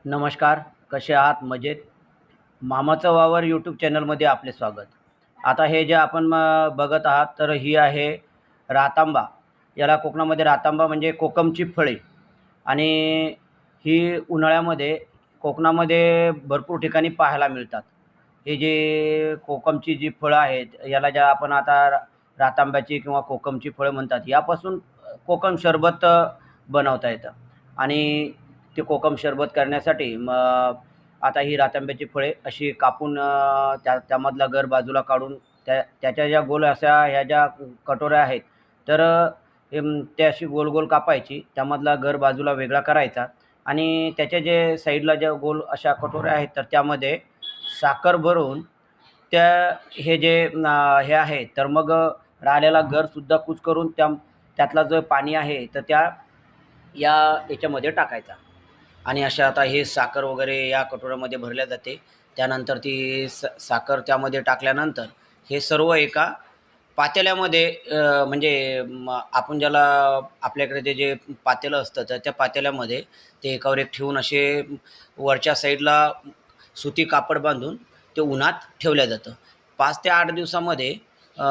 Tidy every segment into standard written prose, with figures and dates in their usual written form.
नमस्कार, कसे आहात? मजेत? मामाचं वावर यूट्यूब चॅनलमध्ये आपले स्वागत. आता हे जे आपण बघत आहात, तर ही आहे रातांबा. याला कोकणामध्ये रातांबा म्हणजे कोकमची फळे आणि ही उन्हाळ्यामध्ये कोकणामध्ये भरपूर ठिकाणी पाहायला मिळतात. हे जे कोकमची जी फळं आहेत, याला ज्या आपण आता रातांब्याची किंवा कोकमची फळं म्हणतात, यापासून कोकम सरबत बनवता येतं आणि ते कोकम सरबत करण्यासाठी मग आता ही रातांब्याची फळे अशी कापून त्यामधला गर बाजूला काढून त्याच्या ज्या गोल अशा ह्या ज्या कटोऱ्या आहेत, तर ते अशी गोल-गोल कापायची. त्यामधला गर बाजूला वेगळा करायचा आणि त्याच्या जे साईडला ज्या गोल अशा कटोऱ्या आहेत, तर त्यामध्ये साखर भरून त्या हे जे हे आहे, तर मग राहिलेला गरसुद्धा कूच करून त्यातला जो पाणी आहे, तर या याच्यामध्ये टाकायचा. आणि अशा आता हे साखर वगैरे या कटोऱ्यामध्ये भरल्या जाते. त्यानंतर ती साखर त्यामध्ये टाकल्यानंतर हे सर्व एका पातेल्यामध्ये म्हणजे आपण ज्याला आपल्याकडे जे पातेलं असतं, तर त्या पातेल्यामध्ये ते एकावर एक ठेवून असे वरच्या साईडला सुती कापड बांधून ते उन्हात ठेवलं जातं. 5 ते 8 दिवसामध्ये अ,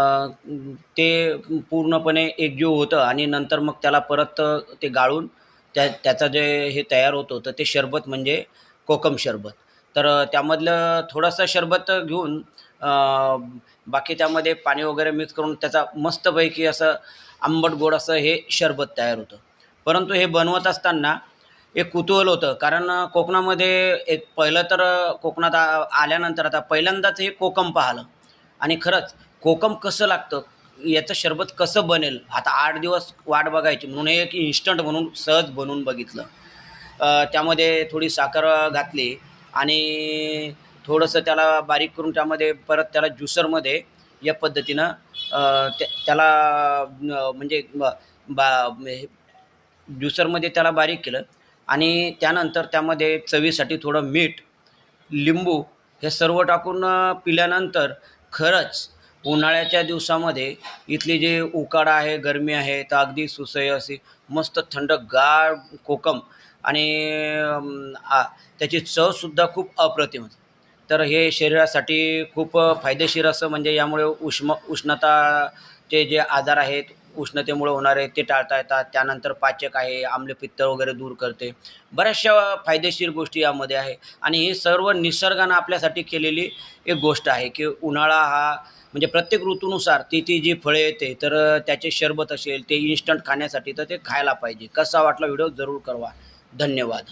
ते पूर्णपणे एकजीव होतं आणि नंतर मग त्याला परत ते गाळून त्याचं जे हे तयार होतं, तर ते सरबत म्हणजे कोकम सरबत. तर त्यामधलं थोडंसं सरबत घेऊन अ, बाकी त्यामध्ये पाणी वगैरे मिक्स करून त्याचा मस्तपैकी असं आंबट गोड असं हे सरबत तयार होतं. परंतु हे बनवत असताना एक कुतूहल होतं. कारण कोकणामध्ये एक पहिलं तर कोकणात आल्यानंतर आता पहिल्यांदाच हे कोकम पाहिलं आणि खरंच कोकम कसं लागतं, याचं सरबत कसं बनेल, आता 8 दिवस वाट बघायची म्हणून हे एक इन्स्टंट म्हणून सहज बनवून बघितलं. त्यामध्ये थोडी साखर घातली आणि थोडंसं त्याला बारीक करून त्यामध्ये परत त्याला ज्युसरमध्ये या पद्धतीनं त्याला म्हणजे बा ज्युसरमध्ये त्याला बारीक केलं आणि त्यानंतर त्यामध्ये चवीसाठी थोडं मीठ, लिंबू हे सर्व टाकून पिल्यानंतर खरंच उन्हाळ्याच्या दिवसामध्ये इथली जी उकाडा आहे, गरमी आहे, तर अगदी सुसह्य अशी मस्त थंडगार कोकम आणि त्याची चवसुद्धा खूप अप्रतिम होती. तर हे शरीरासाठी खूप फायदेशीर असं म्हणजे यामुळे उष्णताचे जे आजार आहेत, उष्णतेमुळे होणारे ते टाळता येतात. त्यानंतर पाचक आहे, आम्लपित्त वगैरे दूर करते. बऱ्याचशा फायदेशीर गोष्टी यामध्ये आहे आणि ही सर्व निसर्गानं आपल्यासाठी केलेली एक गोष्ट आहे, की उन्हाळा हा म्हणजे प्रत्येक ऋतूनुसार ती जी फळे येते, तर त्याचे सरबत असेल, ते इन्स्टंट खाण्यासाठी तर ते खायला पाहिजे. कसा वाटला व्हिडिओ जरूर कळवा. धन्यवाद.